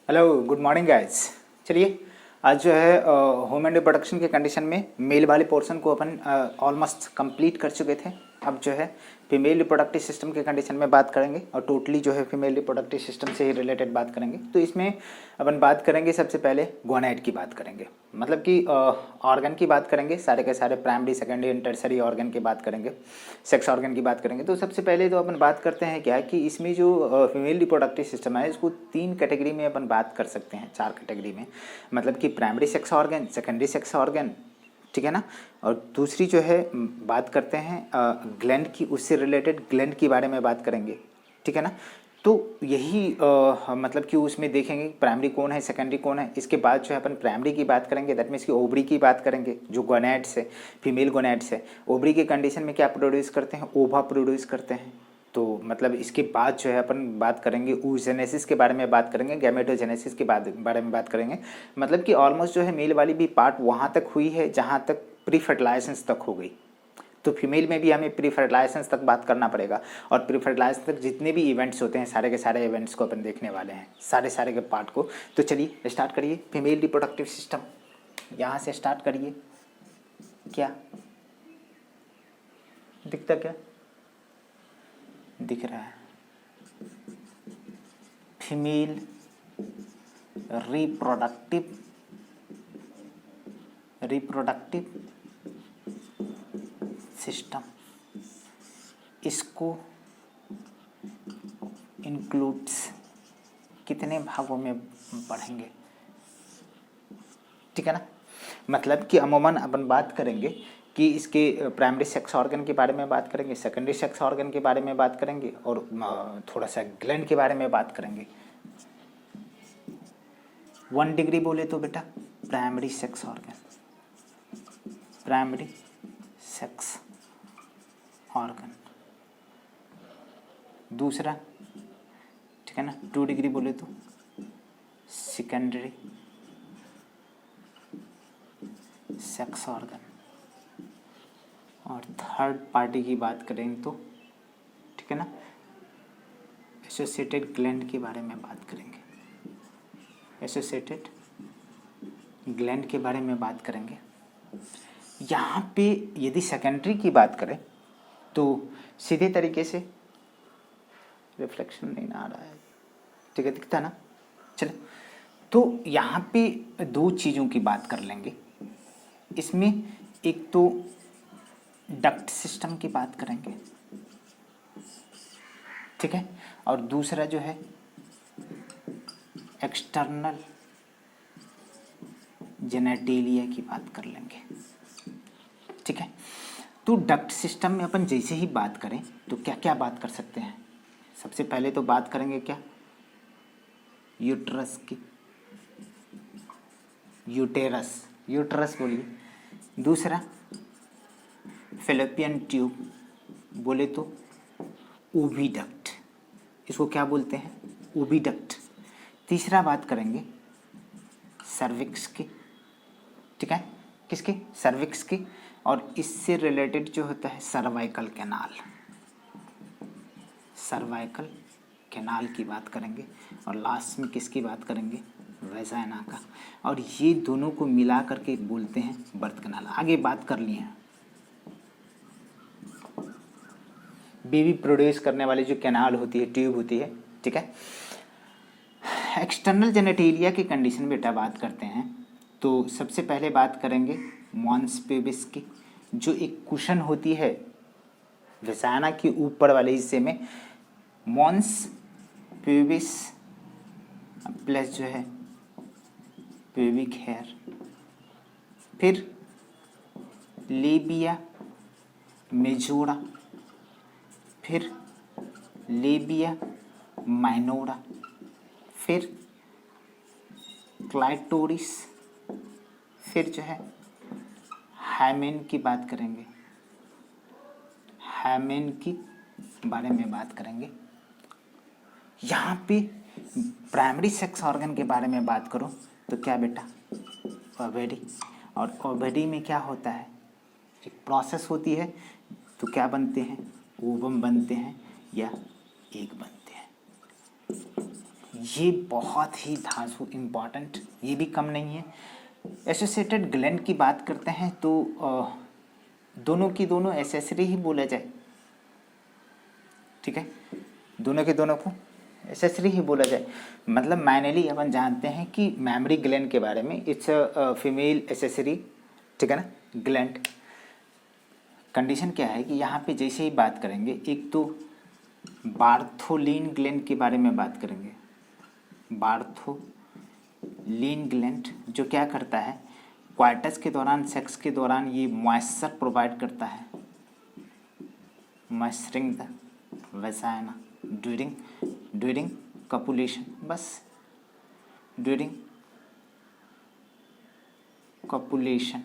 Hello good morning guys. चलिए आज जो है होम एंड रिप्रोडक्शन के कंडीशन में मेल वाले पोर्शन को अपन ऑलमोस्ट कंप्लीट कर चुके थे। अब जो है फीमेल रिप्रोडक्टिव सिस्टम के कंडीशन में बात करेंगे और टोटली जो है फीमेल रिप्रोडक्टिव सिस्टम से ही रिलेटेड बात करेंगे। तो इसमें अपन बात करेंगे सबसे पहले गोनैड की बात करेंगे, मतलब कि ऑर्गन की बात करेंगे, सारे के सारे primary secondary and tertiary organ की बात करेंगे, सेक्स ऑर्गन की बात करेंगे। तो सबसे पहले तो अपन बात करते हैं क्या कि इसमें जो फीमेल रिप्रोडक्टिव सिस्टम है इसको 3 कैटेगरी में अपन बात कर सकते हैं, 4 कैटेगरी में, मतलब कि primary sex organ, secondary sex organ, ठीक है ना। और दूसरी जो है बात करते हैं ग्लैंड की, उससे रिलेटेड ग्लैंड के बारे में बात करेंगे, ठीक है ना। तो यही मतलब कि उसमें देखेंगे प्राइमरी कौन है, सेकेंडरी कौन है। इसके बाद जो है अपन प्राइमरी की बात करेंगे, दैट मीन्स की ओवरी की बात करेंगे, जो गोनैड्स है, फीमेल गोनैड्स है। ओवरी के कंडीशन में क्या प्रोड्यूस करते हैं, ओवा प्रोड्यूस करते हैं। तो मतलब इसके बाद जो है अपन बात करेंगे oogenesis के बारे में बात करेंगे, गैमेटोजेनेसिस के बारे में बात करेंगे। मतलब कि ऑलमोस्ट जो है मेल वाली भी पार्ट वहाँ तक हुई है जहाँ तक प्री फर्टिलाइजेशन तक हो गई। तो फीमेल में भी हमें प्री फर्टिलाइजेशन तक बात करना पड़ेगा और प्री फर्टिलाइजेशन तक जितने भी इवेंट्स होते हैं सारे के सारे इवेंट्स को अपन देखने वाले हैं, सारे के पार्ट को। तो चलिए स्टार्ट करिए फीमेल रिप्रोडक्टिव सिस्टम, यहाँ से स्टार्ट करिए। क्या दिखता, क्या दिख रहा है? फीमेल रिप्रोडक्टिव सिस्टम, इसको इंक्लूड्स कितने भागों में पढ़ेंगे, ठीक है ना। मतलब कि अमूमन अपन बात करेंगे कि इसके प्राइमरी सेक्स ऑर्गन के बारे में बात करेंगे, सेकेंडरी सेक्स ऑर्गन के बारे में बात करेंगे और थोड़ा सा ग्लैंड के बारे में बात करेंगे। 1 डिग्री बोले तो बेटा primary sex organ, primary sex organ. दूसरा, ठीक है ना, 2 डिग्री बोले तो सेकेंडरी सेक्स ऑर्गन। और थर्ड पार्टी की बात करें तो, ठीक है ना, एसोसिएटेड ग्लैंड के बारे में बात करेंगे, एसोसिएटेड ग्लैंड के बारे में बात करेंगे। यहाँ पे यदि सेकेंडरी की बात करें तो सीधे तरीके से रिफ्लेक्शन नहीं आ रहा है, ठीक है, दिखता ना। चलो, तो यहाँ पे 2 चीज़ों की बात कर लेंगे इसमें। एक तो डक्ट सिस्टम की बात करेंगे, ठीक है, और दूसरा जो है एक्सटर्नल जेनेटेलिया की बात कर लेंगे, ठीक है। तो डक्ट सिस्टम में अपन जैसे ही बात करें तो क्या क्या बात कर सकते हैं। सबसे पहले तो बात करेंगे क्या, यूट्रस की, यूट्रस बोलिए। दूसरा फेलोपियन ट्यूब बोले तो ओविडक्ट, इसको क्या बोलते हैं, ओविडक्ट। तीसरा बात करेंगे सर्विक्स की, ठीक है, किसकी, सर्विक्स की। और इससे रिलेटेड जो होता है सर्वाइकल कैनाल, सर्वाइकल कैनाल की बात करेंगे। और लास्ट में किसकी बात करेंगे, वेजाइना का। और ये दोनों को मिला करके बोलते हैं बर्थ कैनाल। आगे बात कर लिए हैं बेबी प्रोड्यूस करने वाली जो कैनाल होती है, ट्यूब होती है, ठीक है। एक्सटर्नल जेनेटेलिया की कंडीशन बेटा बात करते हैं तो सबसे पहले बात करेंगे मॉन्स पेबिस की, जो एक कुशन होती है वेजाइना के ऊपर वाले हिस्से में। मॉन्स पेबिस प्लस जो है पेविक हेयर, फिर लेबिया मेजोरा, फिर लेबिया माइनोरा, फिर क्लाइटोरिस, फिर जो है हाइमेन की बात करेंगे, हाइमेन की बारे में बात करेंगे। यहाँ पे प्राइमरी सेक्स ऑर्गन के बारे में बात करो तो क्या बेटा, ओवरी। और ओवरी में क्या होता है, एक प्रोसेस होती है, तो क्या बनते हैं, ओवम बनते हैं या एग बनते हैं। ये बहुत ही धांसू इम्पॉर्टेंट, ये भी कम नहीं है। एसोसिएटेड ग्लैंड की बात करते हैं तो दोनों की दोनों एसेसरी ही बोला जाए, ठीक है, दोनों के दोनों को एसेसरी ही बोला जाए। मतलब माइनली अपन जानते हैं कि मेमरी ग्लैंड के बारे में, इट्स फीमेल एसेसरी, ठीक है ना, ग्लैंड। कंडीशन क्या है कि यहाँ पे जैसे ही बात करेंगे, एक तो बार्थोलिन ग्लैंड के बारे में बात करेंगे। बार्थोलिन ग्लैंड जो क्या करता है, क्वार्टस के दौरान, सेक्स के दौरान ये मॉइस्चर प्रोवाइड करता है, मॉइस्चरिंग द वैजाइना ड्यूरिंग कपुलेशन, बस ड्यूरिंग कपुलेशन,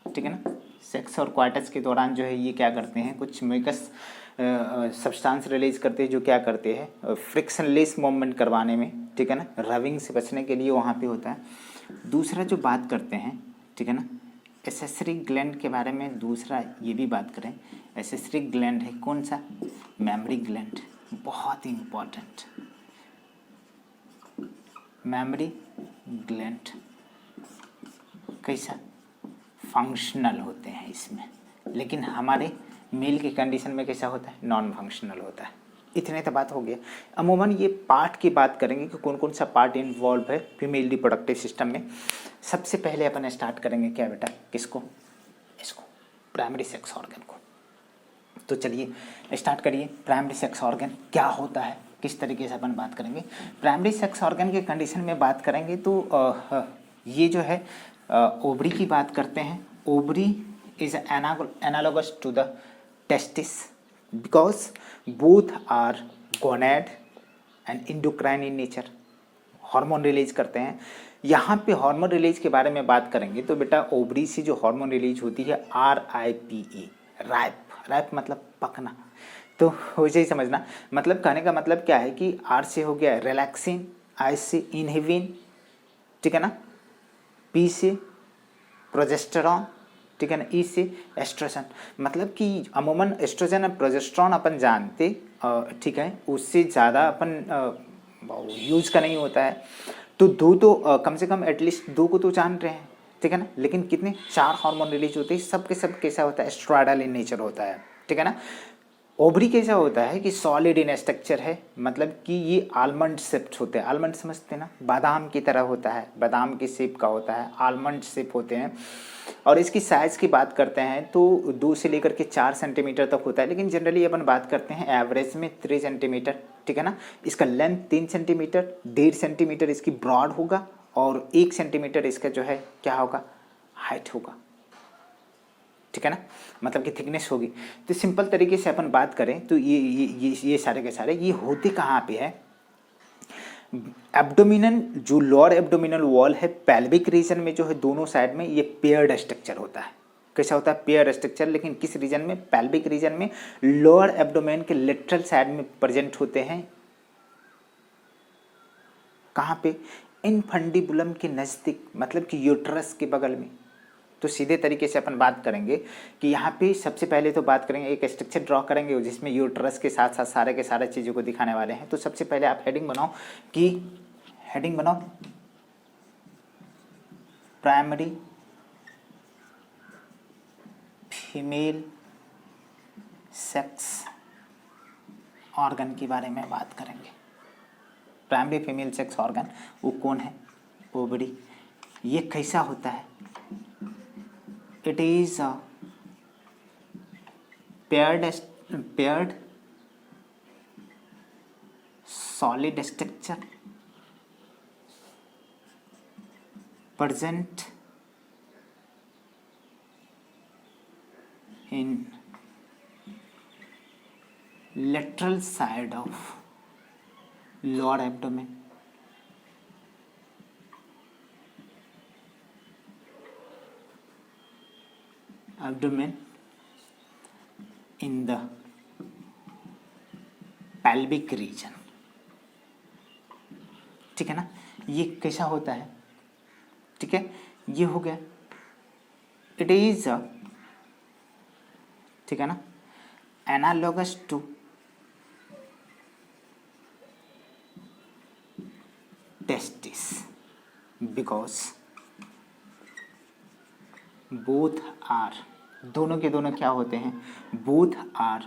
ठीक है ना। सेक्स और क्वार्टस के दौरान जो है ये क्या करते हैं, कुछ म्यूकस सब्सटेंस रिलीज करते हैं, जो क्या करते हैं फ्रिक्शनलेस मूवमेंट करवाने में, ठीक है ना, रबिंग से बचने के लिए वहाँ पे होता है। दूसरा जो बात करते हैं, ठीक है ना, एसेसरी ग्लैंड के बारे में, दूसरा ये भी बात करें, एसेसरी ग्लैंड है कौन सा, मेमरी ग्लैंड, बहुत ही इम्पोर्टेंट। मेमरी ग्लैंड कैसा, फंक्शनल होते हैं इसमें, लेकिन हमारे मेल के कंडीशन में कैसा होता है, नॉन फंक्शनल होता है। इतने तो बात हो गया। अमूमन ये पार्ट की बात करेंगे कि कौन कौन सा पार्ट इन्वॉल्व है फीमेल रिप्रोडक्टिव सिस्टम में। सबसे पहले अपन स्टार्ट करेंगे क्या बेटा, किसको, इसको, प्राइमरी सेक्स ऑर्गन को। तो चलिए स्टार्ट करिए। प्राइमरी सेक्स ऑर्गन क्या होता है, किस तरीके से अपन बात करेंगे। प्राइमरी सेक्स ऑर्गन के कंडीशन में बात करेंगे तो ये जो है ओवरी की बात करते हैं। Ovary is analogous to the testis because both are gonad and endocrine in nature, hormone release करते हैं। यहाँ पे हार्मोन रिलीज के बारे में बात करेंगे तो बेटा ओवरी से जो हार्मोन रिलीज होती है RIPE, रैप मतलब पकना, तो वैसे ही समझना। मतलब कहने का मतलब क्या है कि R से हो गया रिलैक्सिन, I से इनहिबिन, ठीक है ना, P से प्रोजेस्टेरॉन, ठीक है ना, E से एस्ट्रोजन। मतलब कि अमूमन एस्ट्रोजन और प्रोजेस्टेरॉन अपन जानते, ठीक है, उससे ज़्यादा अपन यूज का नहीं होता है। तो दो तो कम से कम एटलीस्ट दो को तो जान रहे हैं, ठीक है ना। लेकिन कितने, 4 हार्मोन रिलीज होते हैं, सब के सब कैसा होता है, एस्ट्रॉयडल इन नेचर होता है, ठीक है ना। ओवरी कैसा होता है कि सॉलिड इन स्ट्रक्चर है, मतलब कि ये आलमंड शेप्ड होते हैं। आलमंड समझते हैं ना, बादाम की तरह होता है, बादाम की शेप का होता है, आलमंड शेप होते हैं। और इसकी साइज़ की बात करते हैं तो 2 से लेकर के 4 सेंटीमीटर तक होता है, लेकिन जनरली अपन बात करते हैं एवरेज में 3 सेंटीमीटर, ठीक है ना। इसका लेंथ 3 सेंटीमीटर, 1.5 सेंटीमीटर इसकी ब्रॉड होगा और 1 सेंटीमीटर इसका जो है क्या होगा, हाइट होगा, ठीक है ना, मतलब कि थिकनेस होगी। तो सिंपल तरीके से अपन बात करें तो ये सारे के सारे ये होते कहाँ पे है, एब्डोमिनल, जो लोअर एब्डोमिनल वॉल है पेल्विक रीजन में जो है दोनों साइड में ये पेयर्ड स्ट्रक्चर होता है। कैसा होता है, पेयर स्ट्रक्चर, लेकिन किस रीजन में, पेल्विक रीजन में, लोअर एब्डोमेन के लेटरल साइड में प्रेजेंट होते हैं। कहाँ पे, इनफंडिबुलम के नज़दीक, मतलब कि यूट्रस के बगल में। तो सीधे तरीके से अपन बात करेंगे कि यहाँ पे सबसे पहले तो बात करेंगे, एक स्ट्रक्चर ड्रॉ करेंगे जिसमें यूट्रस के साथ साथ सारे के सारे चीज़ों को दिखाने वाले हैं। तो सबसे पहले आप हेडिंग बनाओ कि हेडिंग बनाओ प्राइमरी फीमेल सेक्स ऑर्गन के बारे में बात करेंगे। प्राइमरी फीमेल सेक्स ऑर्गन वो कौन है, ओवरी। ये कैसा होता है, it is a paired solid structure present in lateral side of lower abdomen. Abdomen in the pelvic region, ठीक है ना। ये कैसा होता है, ठीक है, ये हो गया, इट इज, ठीक है ना, analogous to because both are, दोनों के दोनों क्या होते हैं, both are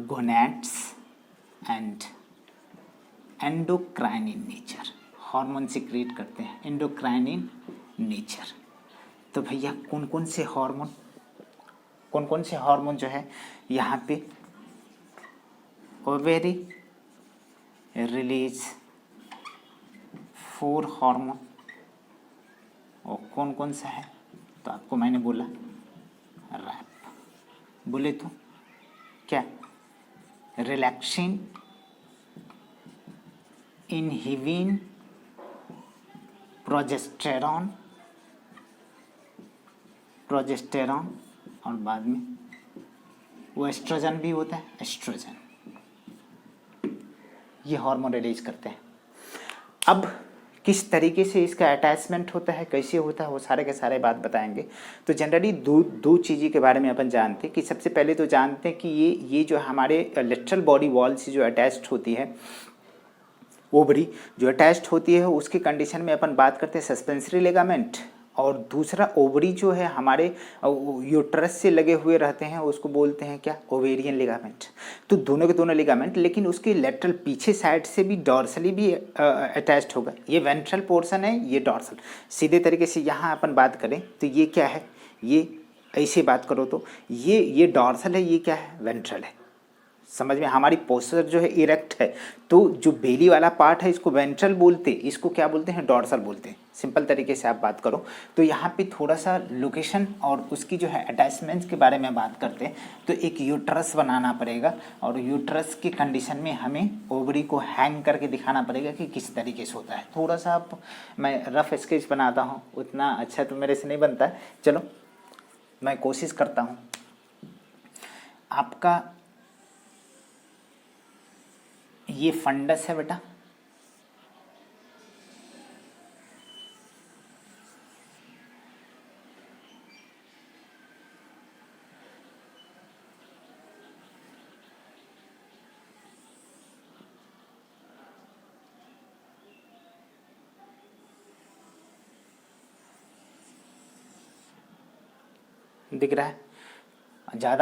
gonads and endocrine in nature, hormone secrete करते हैं, एंडोक्राइन इन नेचर। तो भैया कौन कौन से हार्मोन जो है यहाँ पे, ओवेरी रिलीज 4 हार्मोन, और कौन कौन सा है, तो आपको मैंने बोला रैप, बोले तो क्या, रिलैक्सिन, इनहिबिन, प्रोजेस्टेरॉन और बाद में वो एस्ट्रोजन भी होता है, एस्ट्रोजन, ये हार्मोन रिलीज करते हैं। अब किस तरीके से इसका अटैचमेंट होता है, कैसे होता है, वो सारे के सारे बात बताएंगे। तो जनरली दो चीज़ों के बारे में अपन जानते हैं कि सबसे पहले तो जानते हैं कि ये जो हमारे लेटरल बॉडी वॉल से जो अटैच्ड होती है, ओवरी जो अटैच्ड होती है, उसकी कंडीशन में अपन बात करते हैं सस्पेंसरी लिगामेंट, और दूसरा ओवरी जो है हमारे यूट्रस से लगे हुए रहते हैं, उसको बोलते हैं क्या, ओवेरियन लिगामेंट। तो दोनों के दोनों लिगामेंट, लेकिन उसके लेटरल पीछे साइड से भी डॉर्सली भी अटैच्ड होगा। ये वेंट्रल पोर्शन है, ये डॉर्सल। सीधे तरीके से यहाँ अपन बात करें तो ये क्या है, ये ऐसे बात करो तो ये डॉर्सल है, ये क्या है, वेंट्रल है। समझ में, हमारी पोस्चर जो है इरेक्ट है, तो जो बेली वाला पार्ट है इसको वेंट्रल बोलते हैं, इसको क्या बोलते हैं, डॉर्सल बोलते हैं। सिंपल तरीके से आप बात करो तो यहाँ पे थोड़ा सा लोकेशन और उसकी जो है अटैचमेंट्स के बारे में बात करते हैं। तो एक यूट्रस बनाना पड़ेगा, और यूट्रस की कंडीशन में हमें ओवरी को हैंग करके दिखाना पड़ेगा कि किस तरीके से होता है। थोड़ा सा आप, मैं रफ स्केच बनाता हूँ, उतना अच्छा तो मेरे से नहीं बनता है, चलो मैं कोशिश करता हूँ। आपका ये फंडस है बेटा, दिख रहा है ज़्यादा